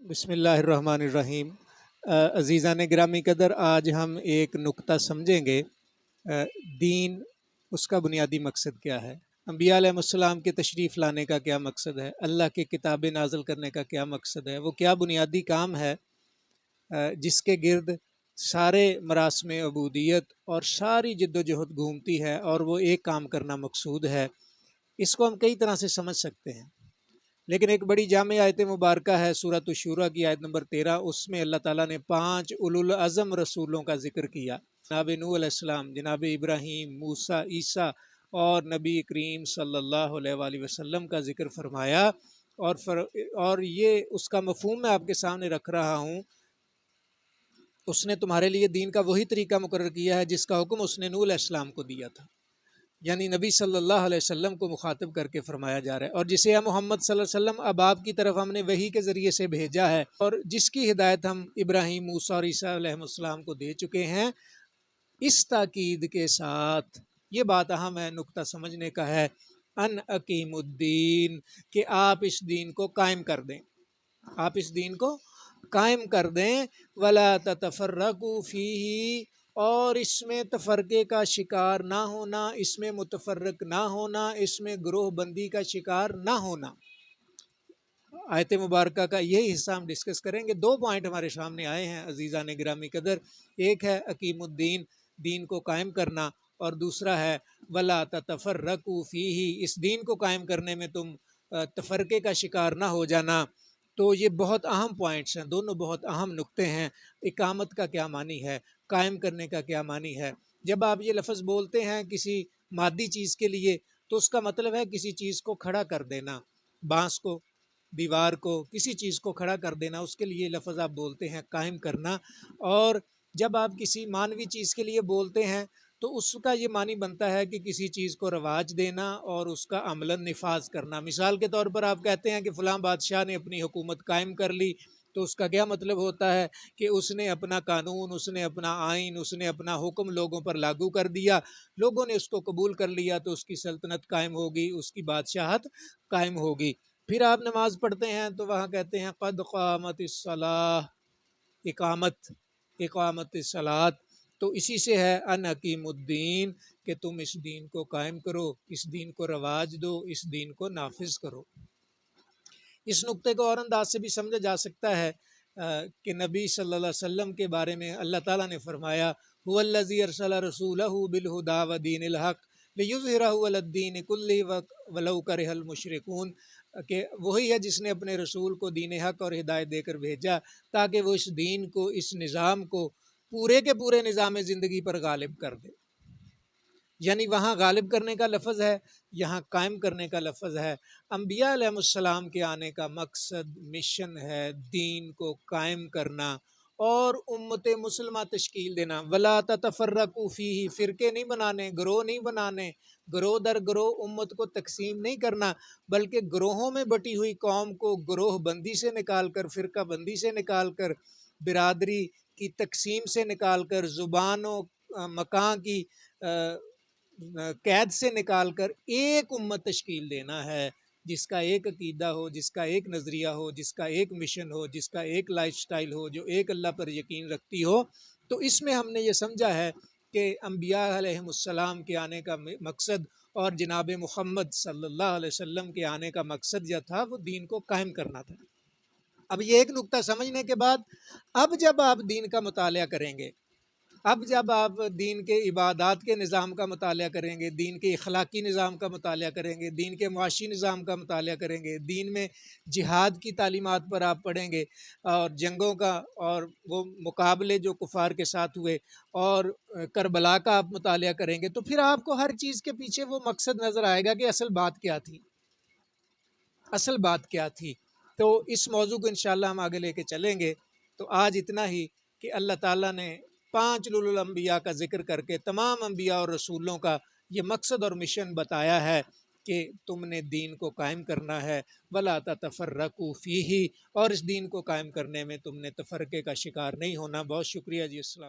بسم اللہ الرحمن الرحیم۔ عزیزان گرامی قدر، آج ہم ایک نقطہ سمجھیں گے۔ دین، اس کا بنیادی مقصد کیا ہے؟ انبیاء علیہ السلام کے تشریف لانے کا کیا مقصد ہے؟ اللہ کی کتابیں نازل کرنے کا کیا مقصد ہے؟ وہ کیا بنیادی کام ہے جس کے گرد سارے مراسم عبودیت اور ساری جد و جہد گھومتی ہے، اور وہ ایک کام کرنا مقصود ہے؟ اس کو ہم کئی طرح سے سمجھ سکتے ہیں، لیکن ایک بڑی جامع آیت مبارکہ ہے سورۃ الشورى کی آیت نمبر 13۔ اس میں اللہ تعالیٰ نے 5 اولو العزم رسولوں کا ذکر کیا۔ جناب نوح علیہ السلام، جناب ابراہیم، موسیٰ، عیسیٰ اور نبی کریم صلی اللہ علیہ وآلہ وسلم کا ذکر فرمایا، اور یہ اس کا مفہوم میں آپ کے سامنے رکھ رہا ہوں۔ اس نے تمہارے لیے دین کا وہی طریقہ مقرر کیا ہے جس کا حکم اس نے نوح علیہ السلام کو دیا تھا، یعنی نبی صلی اللہ علیہ وسلم کو مخاطب کر کے فرمایا جا رہا ہے، اور جسے ہم محمد صلی اللہ علیہ وسلم اب آپ کی طرف ہم نے وحی کے ذریعے سے بھیجا ہے، اور جس کی ہدایت ہم ابراہیم، موسیٰ اور عیسیٰ علیہ السلام کو دے چکے ہیں۔ اس تاکید کے ساتھ یہ بات اہم ہے، نقطہ سمجھنے کا ہے، ان اقیم الدین، کہ آپ اس دین کو قائم کر دیں، آپ اس دین کو قائم کر دیں۔ ولا تتفرقوا فیہ، اور اس میں تفرقے کا شکار نہ ہونا، اس میں متفرق نہ ہونا، اس میں گروہ بندی کا شکار نہ ہونا۔ آیت مبارکہ کا یہی حصہ ہم ڈسکس کریں گے۔ 2 پوائنٹ ہمارے سامنے آئے ہیں عزیزان گرامی قدر، ایک ہے اقیم الدین، دین کو قائم کرنا، اور دوسرا ہے ولا تتفرقوا فیہ، اس دین کو قائم کرنے میں تم تفرقے کا شکار نہ ہو جانا۔ تو یہ بہت اہم پوائنٹس ہیں، دونوں بہت اہم نقطے ہیں۔ اقامت کا کیا معنی ہے، قائم کرنے کا کیا معنی ہے؟ جب آپ یہ لفظ بولتے ہیں کسی مادی چیز کے لیے تو اس کا مطلب ہے کسی چیز کو کھڑا کر دینا، بانس کو، دیوار کو، کسی چیز کو کھڑا کر دینا، اس کے لیے لفظ آپ بولتے ہیں قائم کرنا۔ اور جب آپ کسی مانوی چیز کے لیے بولتے ہیں تو اس کا یہ معنی بنتا ہے کہ کسی چیز کو رواج دینا اور اس کا عملاً نفاذ کرنا۔ مثال کے طور پر آپ کہتے ہیں کہ فلاں بادشاہ نے اپنی حکومت قائم کر لی، تو اس کا کیا مطلب ہوتا ہے کہ اس نے اپنا قانون، اس نے اپنا آئین، اس نے اپنا حکم لوگوں پر لاگو کر دیا، لوگوں نے اس کو قبول کر لیا تو اس کی سلطنت قائم ہوگی، اس کی بادشاہت قائم ہوگی۔ پھر آپ نماز پڑھتے ہیں تو وہاں کہتے ہیں قد قامت الصلاۃ، اقامت الصلاۃ، تو اسی سے ہے ان اقیم الدین، کہ تم اس دین کو قائم کرو، اس دین کو رواج دو، اس دین کو نافذ کرو۔ اس نقطے کو اور انداز سے بھی سمجھا جا سکتا ہے کہ نبی صلی اللہ علیہ وسلم کے بارے میں اللہ تعالیٰ نے فرمایا هو الذی ارسل رسولہ بالہدی ودین الحق لیظہرہ علی الدین کلہ ولو کرہ المشرکون، کہ وہی ہے جس نے اپنے رسول کو دین حق اور ہدایت دے کر بھیجا تاکہ وہ اس دین کو، اس نظام کو پورے کے پورے نظام زندگی پر غالب کر دے۔ یعنی وہاں غالب کرنے کا لفظ ہے، یہاں قائم کرنے کا لفظ ہے۔ انبیاء علیہ السلام کے آنے کا مقصد، مشن ہے دین کو قائم کرنا اور امت مسلمہ تشکیل دینا۔ ولا تتفرقوا فیہ، فرقے نہیں بنانے، گروہ نہیں بنانے، گروہ در گروہ امت کو تقسیم نہیں کرنا، بلکہ گروہوں میں بٹی ہوئی قوم کو گروہ بندی سے نکال کر، فرقہ بندی سے نکال کر، برادری کی تقسیم سے نکال کر، زبان و مکان کی قید سے نکال کر ایک امت تشکیل دینا ہے، جس کا ایک عقیدہ ہو، جس کا ایک نظریہ ہو، جس کا ایک مشن ہو، جس کا ایک لائف سٹائل ہو، جو ایک اللہ پر یقین رکھتی ہو۔ تو اس میں ہم نے یہ سمجھا ہے کہ انبیاء علیہ السلام کے آنے کا مقصد اور جناب محمد صلی اللہ علیہ وسلم کے آنے کا مقصد جو تھا وہ دین کو قائم کرنا تھا۔ اب یہ ایک نقطہ سمجھنے کے بعد، اب جب آپ دین کا مطالعہ کریں گے، اب جب آپ دین کے عبادات کے نظام کا مطالعہ کریں گے، دین کے اخلاقی نظام کا مطالعہ کریں گے، دین کے معاشی نظام کا مطالعہ کریں گے، دین میں جہاد کی تعلیمات پر آپ پڑھیں گے، اور جنگوں کا اور وہ مقابلے جو کفار کے ساتھ ہوئے، اور کربلا کا آپ مطالعہ کریں گے، تو پھر آپ کو ہر چیز کے پیچھے وہ مقصد نظر آئے گا کہ اصل بات کیا تھی، اصل بات کیا تھی۔ تو اس موضوع کو انشاءاللہ ہم آگے لے کے چلیں گے۔ تو آج اتنا ہی کہ اللہ تعالیٰ نے 5 اولو الانبیاء کا ذکر کر کے تمام انبیاء اور رسولوں کا یہ مقصد اور مشن بتایا ہے کہ تم نے دین کو قائم کرنا ہے، ولا تتفرقوا فیہ، اور اس دین کو قائم کرنے میں تم نے تفرقے کا شکار نہیں ہونا۔ بہت شکریہ جی، السلام۔